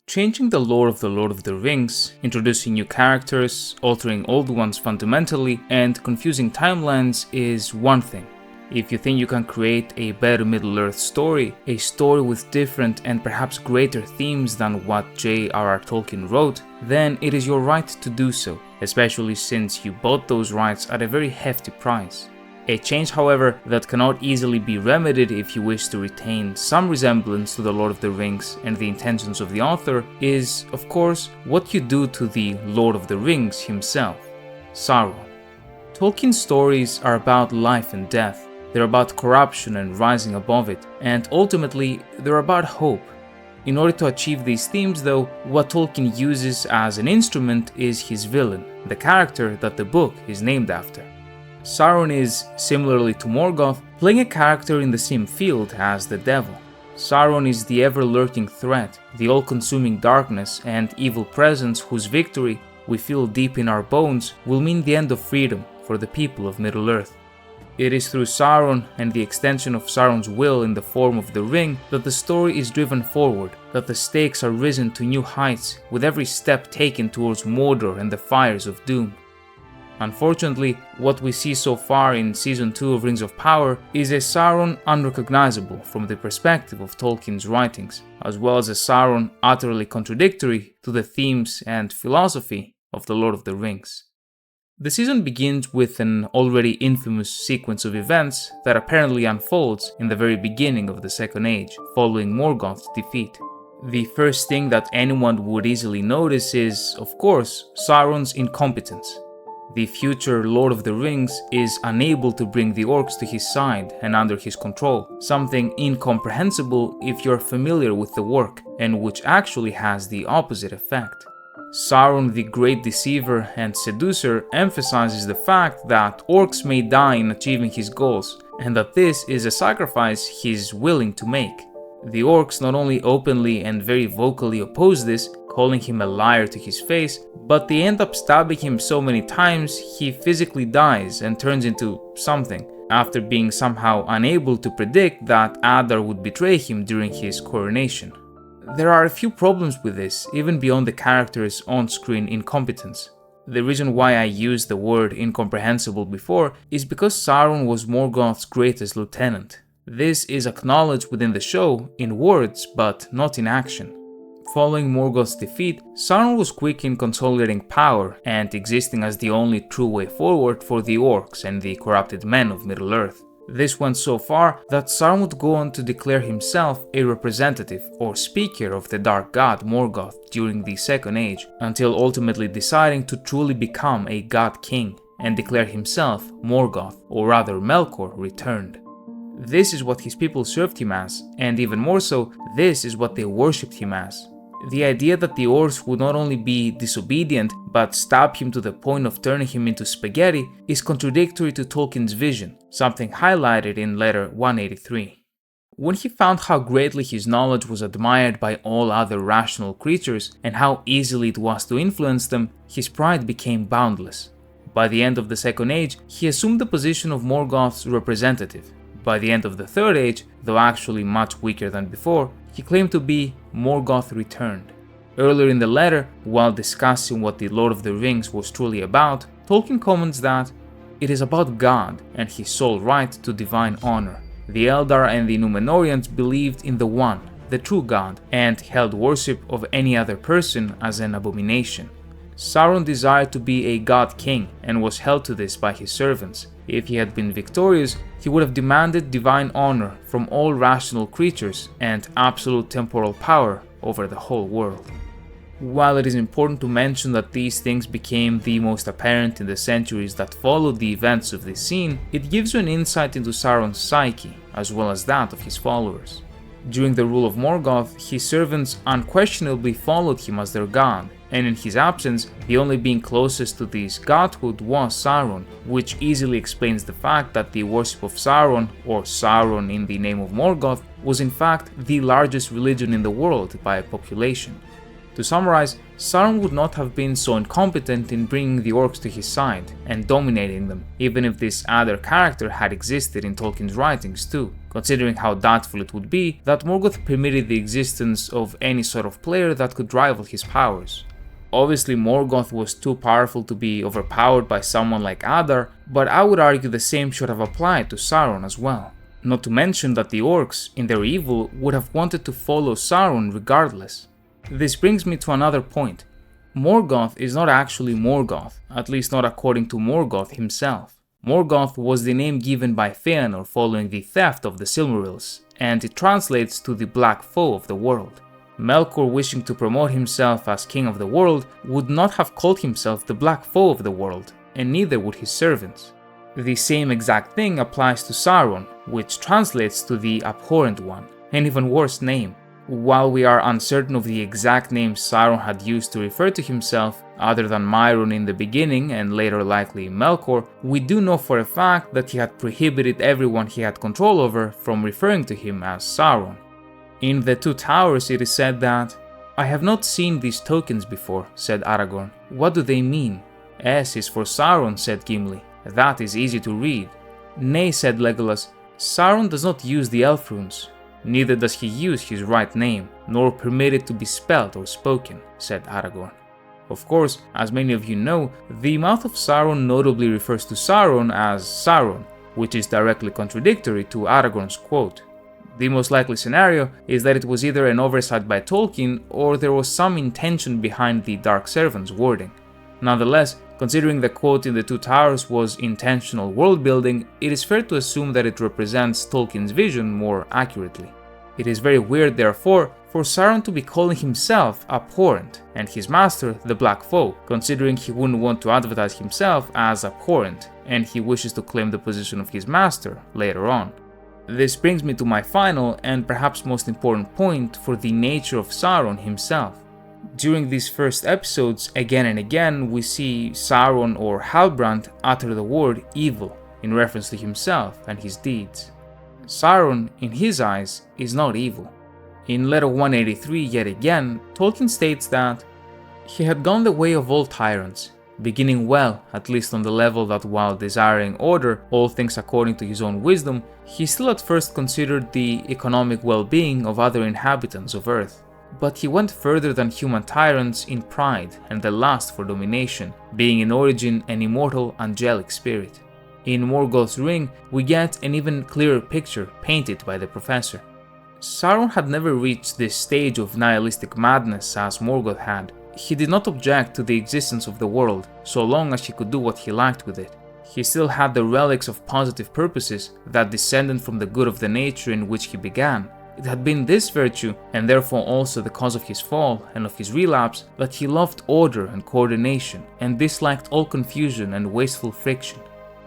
Changing the lore of the Lord of the Rings, introducing new characters, altering old ones fundamentally, and confusing timelines is one thing. If you think you can create a better Middle-earth story, a story with different and perhaps greater themes than what J.r.r. Tolkien wrote, then it is your right to do so, especially since you bought those rights at a very hefty price. A change, however, that cannot easily be remedied if you wish to retain some resemblance to the Lord of the Rings and the intentions of the author is, of course, what you do to the Lord of the Rings himself, Sauron. Tolkien's stories are about life and death, they're about corruption and rising above it, and ultimately, they're about hope. In order to achieve these themes though, what Tolkien uses as an instrument is his villain, the character that the book is named after. Sauron is, similarly to Morgoth, playing a character in the same field as the devil. Sauron is the ever-lurking threat, the all-consuming darkness and evil presence whose victory, we feel deep in our bones, will mean the end of freedom for the people of Middle-earth. It is through Sauron and the extension of Sauron's will in the form of the ring that the story is driven forward, that the stakes are risen to new heights with every step taken towards Mordor and the fires of doom. Unfortunately, what we see so far in Season 2 of Rings of Power is a Sauron unrecognizable from the perspective of Tolkien's writings, as well as a Sauron utterly contradictory to the themes and philosophy of the Lord of the Rings. The season begins with an already infamous sequence of events that apparently unfolds in the very beginning of the Second Age, following Morgoth's defeat. The first thing that anyone would easily notice is, of course, Sauron's incompetence. The future Lord of the Rings is unable to bring the orcs to his side and under his control, something incomprehensible if you're familiar with the work, and which actually has the opposite effect. Sauron, the great deceiver and seducer, emphasizes the fact that orcs may die in achieving his goals, and that this is a sacrifice he's willing to make. The orcs not only openly and very vocally oppose this, calling him a liar to his face, but they end up stabbing him so many times he physically dies and turns into something, after being somehow unable to predict that Adar would betray him during his coronation. There are a few problems with this, even beyond the character's on-screen incompetence. The reason why I used the word incomprehensible before is because Sauron was Morgoth's greatest lieutenant. This is acknowledged within the show in words, but not in action. Following Morgoth's defeat, Sauron was quick in consolidating power and existing as the only true way forward for the orcs and the corrupted men of Middle-earth. This went so far that Sauron would go on to declare himself a representative or speaker of the dark god Morgoth during the Second Age, until ultimately deciding to truly become a god king and declare himself Morgoth, or rather Melkor, returned. This is what his people served him as, and even more so, this is what they worshipped him as. The idea that the orcs would not only be disobedient, but stab him to the point of turning him into spaghetti is contradictory to Tolkien's vision, something highlighted in letter 183. When he found how greatly his knowledge was admired by all other rational creatures and how easily it was to influence them, his pride became boundless. By the end of the Second Age, he assumed the position of Morgoth's representative. By the end of the Third Age, though actually much weaker than before, he claimed to be Morgoth returned. Earlier in the letter, while discussing what the Lord of the Rings was truly about, Tolkien comments that it is about God and his sole right to divine honor. The Eldar and the Númenóreans believed in the One, the true God, and held worship of any other person as an abomination. Sauron desired to be a god king and was held to this by his servants. If he had been victorious, he would have demanded divine honor from all rational creatures and absolute temporal power over the whole world. While it is important to mention that these things became the most apparent in the centuries that followed the events of this scene, it gives you an insight into Sauron's psyche, as well as that of his followers. During the rule of Morgoth, his servants unquestionably followed him as their god, and in his absence, the only being closest to this godhood was Sauron, which easily explains the fact that the worship of Sauron, or Sauron in the name of Morgoth, was in fact the largest religion in the world by population. To summarize, Sauron would not have been so incompetent in bringing the orcs to his side and dominating them, even if this other character had existed in Tolkien's writings too, considering how doubtful it would be that Morgoth permitted the existence of any sort of player that could rival his powers. Obviously, Morgoth was too powerful to be overpowered by someone like Adar, but I would argue the same should have applied to Sauron as well. Not to mention that the orcs, in their evil, would have wanted to follow Sauron regardless. This brings me to another point. Morgoth is not actually Morgoth, at least not according to Morgoth himself. Morgoth was the name given by Fëanor following the theft of the Silmarils, and it translates to the Black Foe of the world. Melkor, wishing to promote himself as king of the world, would not have called himself the Black Foe of the world, and neither would his servants. The same exact thing applies to Sauron, which translates to the Abhorrent One, an even worse name. While we are uncertain of the exact name Sauron had used to refer to himself, other than Myron in the beginning and later likely Melkor, we do know for a fact that he had prohibited everyone he had control over from referring to him as Sauron. In The Two Towers it is said that, "I have not seen these tokens before," said Aragorn. "What do they mean?" "S is for Sauron," said Gimli. "That is easy to read." "Nay," said Legolas, "Sauron does not use the elf runes. Neither does he use his right name, nor permit it to be spelt or spoken," said Aragorn. Of course, as many of you know, the mouth of Sauron notably refers to Sauron as Sauron, which is directly contradictory to Aragorn's quote. The most likely scenario is that it was either an oversight by Tolkien or there was some intention behind the Dark Servant's wording. Nonetheless, considering the quote in The Two Towers was intentional world building, it is fair to assume that it represents Tolkien's vision more accurately. It is very weird, therefore, for Sauron to be calling himself abhorrent and his master the Black Foe, considering he wouldn't want to advertise himself as abhorrent and he wishes to claim the position of his master later on. This brings me to my final and perhaps most important point for the nature of Sauron himself. During these first episodes, again and again, we see Sauron or Halbrand utter the word evil in reference to himself and his deeds. Sauron, in his eyes, is not evil. In Letter 183, yet again, Tolkien states that he had gone the way of all tyrants, beginning well, at least on the level that while desiring order, all things according to his own wisdom, he still at first considered the economic well-being of other inhabitants of Earth. But he went further than human tyrants in pride and the lust for domination, being in origin an immortal angelic spirit. In Morgoth's Ring, we get an even clearer picture painted by the professor. Sauron had never reached this stage of nihilistic madness as Morgoth had. He did not object to the existence of the world, so long as he could do what he liked with it. He still had the relics of positive purposes that descended from the good of the nature in which he began. It had been this virtue, and therefore also the cause of his fall and of his relapse, that he loved order and coordination, and disliked all confusion and wasteful friction.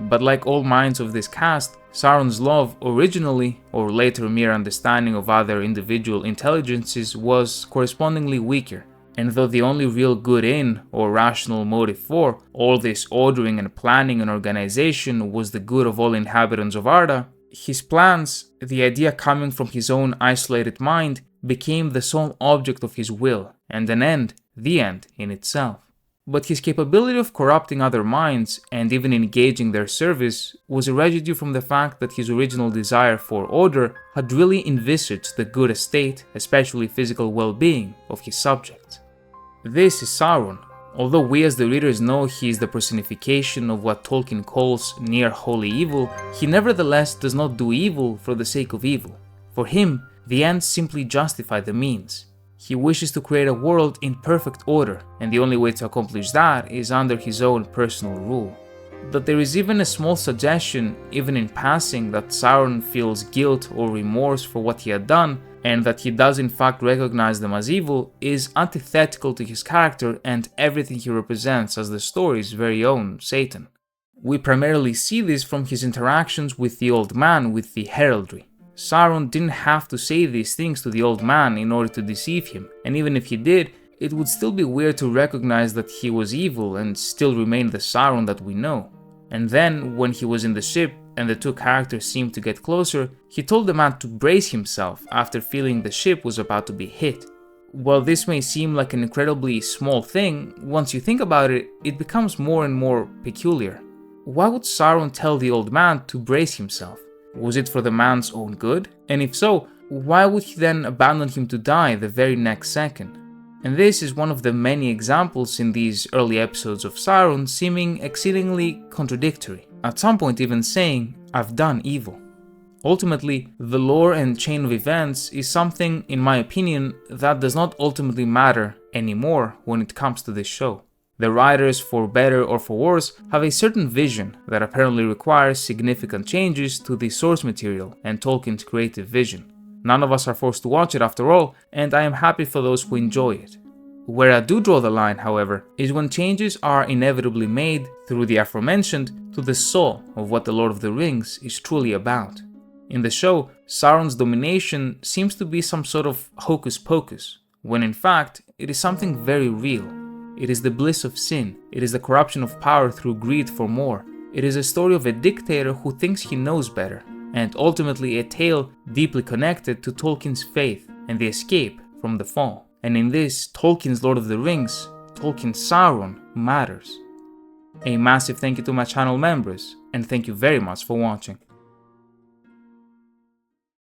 But like all minds of this cast, Sauron's love originally, or later mere understanding of other individual intelligences, was correspondingly weaker. And though the only real good in, or rational motive for, all this ordering and planning and organization was the good of all inhabitants of Arda, his plans, the idea coming from his own isolated mind, became the sole object of his will, and an end, the end in itself. But his capability of corrupting other minds, and even engaging their service, was a residue from the fact that his original desire for order had really envisaged the good estate, especially physical well-being, of his subjects. This is Sauron. Although we as the readers know he is the personification of what Tolkien calls near holy evil, he nevertheless does not do evil for the sake of evil. For him, the ends simply justify the means. He wishes to create a world in perfect order, and the only way to accomplish that is under his own personal rule. That there is even a small suggestion, even in passing, that Sauron feels guilt or remorse for what he had done, and that he does in fact recognize them as evil, is antithetical to his character and everything he represents as the story's very own Satan. We primarily see this from his interactions with the old man with the heraldry. Sauron didn't have to say these things to the old man in order to deceive him, and even if he did, it would still be weird to recognize that he was evil and still remain the Sauron that we know. And then, when he was in the ship and the two characters seemed to get closer, he told the man to brace himself after feeling the ship was about to be hit. while this may seem like an incredibly small thing, once you think about it, it becomes more and more peculiar. Why would Sauron tell the old man to brace himself? Was it for the man's own good? And if so, why would he then abandon him to die the very next second? And this is one of the many examples in these early episodes of Sauron seeming exceedingly contradictory, at some point even saying, "I've done evil." Ultimately, the lore and chain of events is something, in my opinion, that does not ultimately matter anymore when it comes to this show. The writers, for better or for worse, have a certain vision that apparently requires significant changes to the source material and Tolkien's creative vision. None of us are forced to watch it after all, and I am happy for those who enjoy it. Where I do draw the line, however, is when changes are inevitably made through the aforementioned to the soul of what The Lord of the Rings is truly about. In the show, Sauron's domination seems to be some sort of hocus pocus, when in fact it is something very real. It is the bliss of sin, it is the corruption of power through greed for more, it is a story of a dictator who thinks he knows better, and ultimately a tale deeply connected to Tolkien's faith and the escape from the fall. And in this, Tolkien's Lord of the Rings, Tolkien's Sauron, matters. A massive thank you to my channel members, and thank you very much for watching.